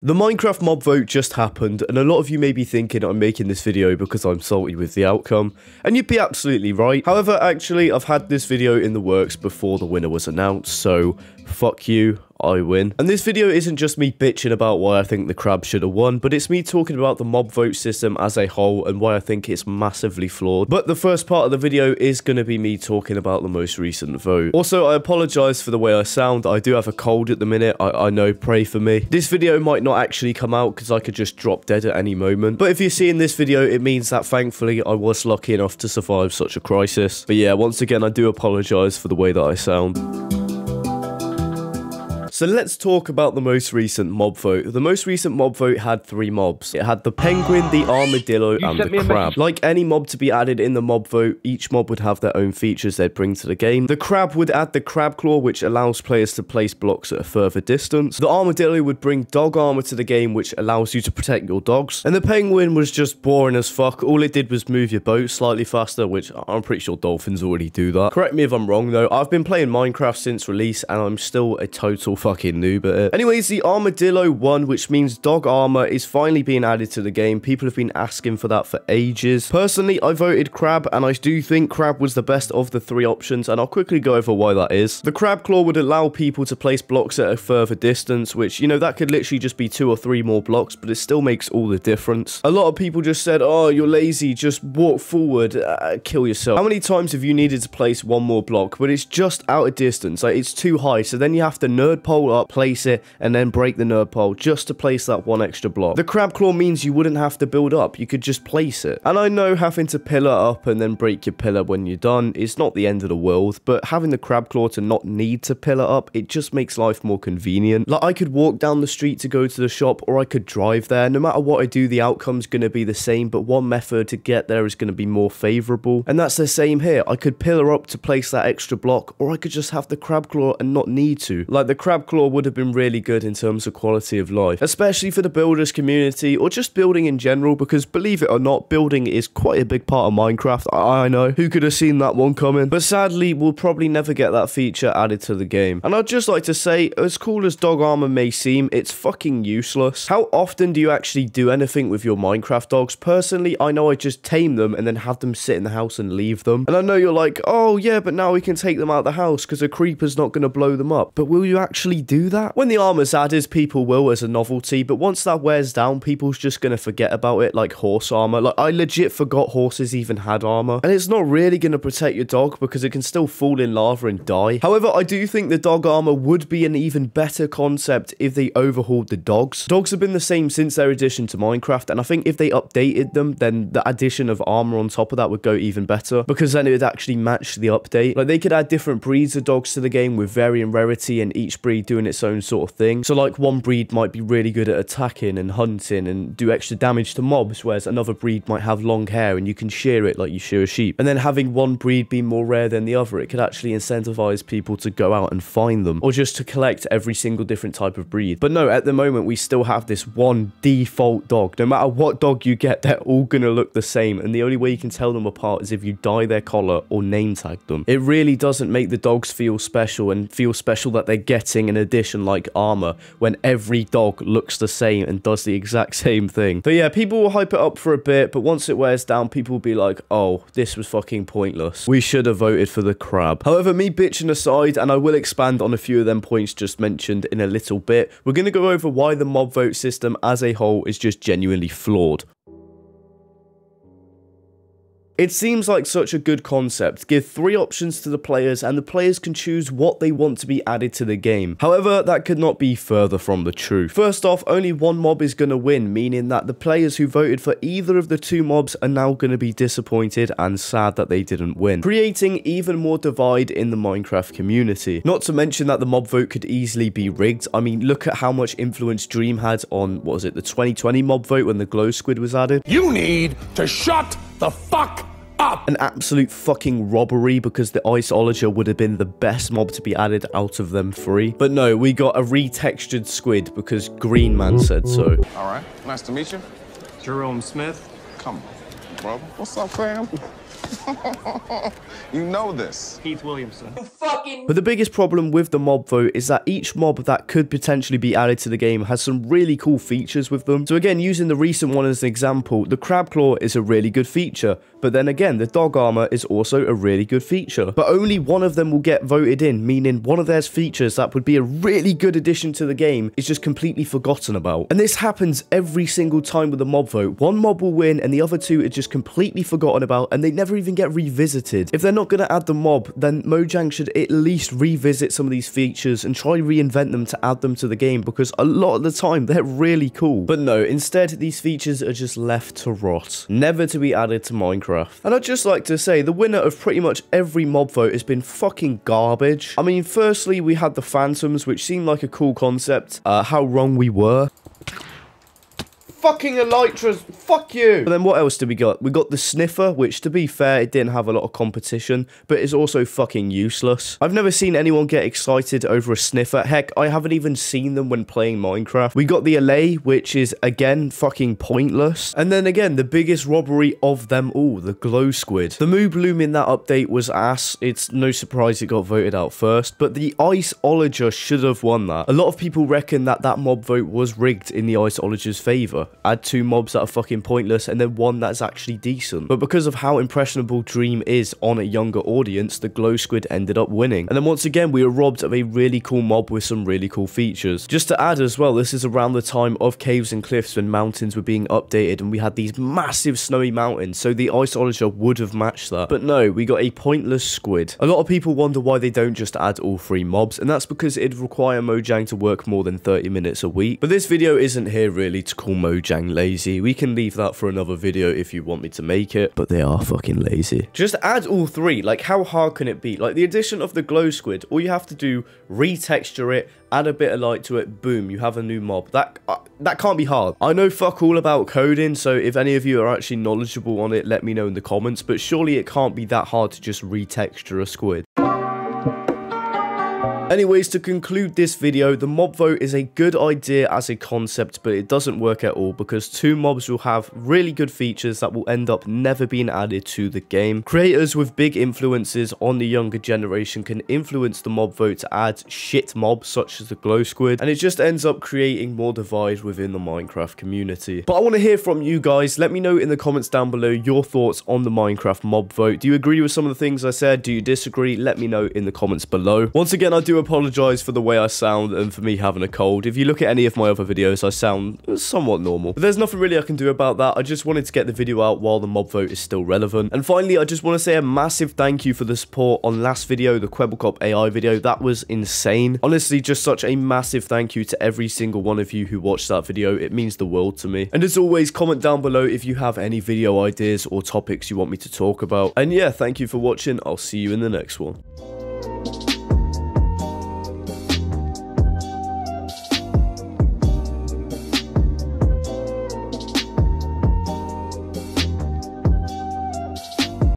The Minecraft mob vote just happened, and a lot of you may be thinking I'm making this video because I'm salty with the outcome, and you'd be absolutely right. However, actually, I've had this video in the works before the winner was announced, so fuck you, I win. And this video isn't just me bitching about why I think the crab should have won, but it's me talking about the mob vote system as a whole and why I think it's massively flawed. But the first part of the video is going to be me talking about the most recent vote. Also, I apologize for the way I sound. I do have a cold at the minute. I know, pray for me. This video might not actually come out because I could just drop dead at any moment. But if you're seeing this video, it means that thankfully I was lucky enough to survive such a crisis. But yeah, once again, I do apologize for the way that I sound. So let's talk about the most recent mob vote. The most recent mob vote had 3 mobs. It had the penguin, the armadillo, and the crab. Like any mob to be added in the mob vote, each mob would have their own features they'd bring to the game. The crab would add the crab claw, which allows players to place blocks at a further distance. The armadillo would bring dog armor to the game, which allows you to protect your dogs. And the penguin was just boring as fuck. All it did was move your boat slightly faster, which I'm pretty sure dolphins already do that. Correct me if I'm wrong though. I've been playing Minecraft since release and I'm still a total fucking noob at it. Anyways, the armadillo won, which means dog armor is finally being added to the game. People have been asking for that for ages. Personally, I voted crab, and I do think crab was the best of the 3 options, and I'll quickly go over why that is. The crab claw would allow people to place blocks at a further distance, which, you know, that could literally just be 2 or 3 more blocks, but it still makes all the difference. A lot of people just said, oh, you're lazy, just walk forward, kill yourself. How many times have you needed to place 1 more block, but it's just out of distance, like it's too high, so then you have to nerd pole up, place it, and then break the nerd pole just to place that 1 extra block. The crab claw means you wouldn't have to build up, you could just place it. And I know having to pillar up and then break your pillar when you're done is not the end of the world, but having the crab claw to not need to pillar up, it just makes life more convenient. Like, I could walk down the street to go to the shop, or I could drive there. No matter what I do, the outcome's going to be the same, but one method to get there is going to be more favorable. And that's the same here. I could pillar up to place that extra block, or I could just have the crab claw and not need to. Like, the crab claw would have been really good in terms of quality of life, especially for the builders community, or just building in general, because believe it or not, building is quite a big part of Minecraft. I know, who could have seen that one coming? But sadly, we'll probably never get that feature added to the game. And I'd just like to say, as cool as dog armor may seem, it's fucking useless. How often do you actually do anything with your Minecraft dogs? Personally, I know I just tame them and then have them sit in the house and leave them. And I know you're like, oh yeah, but now we can take them out of the house because a creeper's not going to blow them up. But will you actually do that? When the armor's added, people will as a novelty, but once that wears down, people's just going to forget about it, like horse armor. Like, I legit forgot horses even had armor, and it's not really going to protect your dog because it can still fall in lava and die. However, I do think the dog armor would be an even better concept if they overhauled the dogs. Dogs have been the same since their addition to Minecraft, and I think if they updated them, then the addition of armor on top of that would go even better, because then it would actually match the update. Like, they could add different breeds of dogs to the game with varying rarity and each breed doing its own sort of thing. So like, one breed might be really good at attacking and hunting and do extra damage to mobs, whereas another breed might have long hair and you can shear it like you shear a sheep. And then having one breed be more rare than the other, it could actually incentivize people to go out and find them, or just to collect every single different type of breed. But no, at the moment we still have this one default dog. No matter what dog you get, they're all gonna look the same, and the only way you can tell them apart is if you dye their collar or name tag them. It really doesn't make the dogs feel special, and feel special that they're getting an addition like armor when every dog looks the same and does the exact same thing. But yeah, people will hype it up for a bit, but once it wears down, people will be like, oh, this was fucking pointless. We should have voted for the crab. However, me bitching aside, and I will expand on a few of them points just mentioned in a little bit, we're going to go over why the mob vote system as a whole is just genuinely flawed. It seems like such a good concept. Give 3 options to the players, and the players can choose what they want to be added to the game. However, that could not be further from the truth. First off, only one mob is going to win, meaning that the players who voted for either of the 2 mobs are now going to be disappointed and sad that they didn't win, creating even more divide in the Minecraft community. Not to mention that the mob vote could easily be rigged. I mean, look at how much influence Dream had on, what was it, the 2020 mob vote when the glow squid was added. You need to shut the fuck up. An absolute fucking robbery, because the iceologer would have been the best mob to be added out of them 3. But no, we got a retextured squid because Green Man said so. All right, nice to meet you. Jerome Smith. Come on, brother. What's up, fam? You know this. Keith Williamson. But the biggest problem with the mob vote is that each mob that could potentially be added to the game has some really cool features with them. So again, using the recent one as an example, the crab claw is a really good feature. But then again, the dog armor is also a really good feature. But only one of them will get voted in, meaning one of their features that would be a really good addition to the game is just completely forgotten about. And this happens every single time with the mob vote. One mob will win and the other two are just completely forgotten about and they never even get revisited. If they're not going to add the mob, then Mojang should at least revisit some of these features and try reinvent them to add them to the game, because a lot of the time they're really cool. But no, instead these features are just left to rot, never to be added to Minecraft. And I'd just like to say the winner of pretty much every mob vote has been fucking garbage. I mean, firstly we had the phantoms, which seemed like a cool concept. How wrong we were. Fucking elytras, fuck you. But then what else did we got? We got the sniffer, which to be fair, it didn't have a lot of competition, but it's also fucking useless. I've never seen anyone get excited over a sniffer. Heck, I haven't even seen them when playing Minecraft. We got the allay, which is again fucking pointless. And then again, the biggest robbery of them all, the glow squid. The moo bloom in that update was ass. It's no surprise it got voted out first, but the iceologer should have won that. A lot of people reckon that that mob vote was rigged in the iceologer's favor. Add two mobs that are fucking pointless and then one that's actually decent. But because of how impressionable Dream is on a younger audience, the glow squid ended up winning. And then once again, we were robbed of a really cool mob with some really cool features. Just to add as well, this is around the time of caves and cliffs when mountains were being updated and we had these massive snowy mountains, so the iceologer would have matched that. But no, we got a pointless squid. A lot of people wonder why they don't just add all three mobs, and that's because it'd require Mojang to work more than 30 minutes a week. But this video isn't here really to call Mojang lazy. We can leave that for another video if you want me to make it, but they are fucking lazy. Just add all three. Like, how hard can it be? Like, the addition of the glow squid, all you have to do, retexture it, add a bit of light to it, boom, you have a new mob. That can't be hard. I know fuck all about coding, so if any of you are actually knowledgeable on it, let me know in the comments, but surely it can't be that hard to just retexture a squid. Anyways, to conclude this video, the mob vote is a good idea as a concept, but it doesn't work at all because two mobs will have really good features that will end up never being added to the game. Creators with big influences on the younger generation can influence the mob vote to add shit mobs such as the glow squid, and it just ends up creating more divide within the Minecraft community. But I want to hear from you guys. Let me know in the comments down below your thoughts on the Minecraft mob vote. Do you agree with some of the things I said? Do you disagree? Let me know in the comments below. Once again, I do apologize for the way I sound and for me having a cold. If you look at any of my other videos, I sound somewhat normal. But there's nothing really I can do about that. I just wanted to get the video out while the mob vote is still relevant. And finally, I just want to say a massive thank you for the support on last video, the Kwebbelkop AI video. That was insane. Honestly, just such a massive thank you to every single one of you who watched that video. It means the world to me. And as always, comment down below if you have any video ideas or topics you want me to talk about. And yeah, thank you for watching. I'll see you in the next one.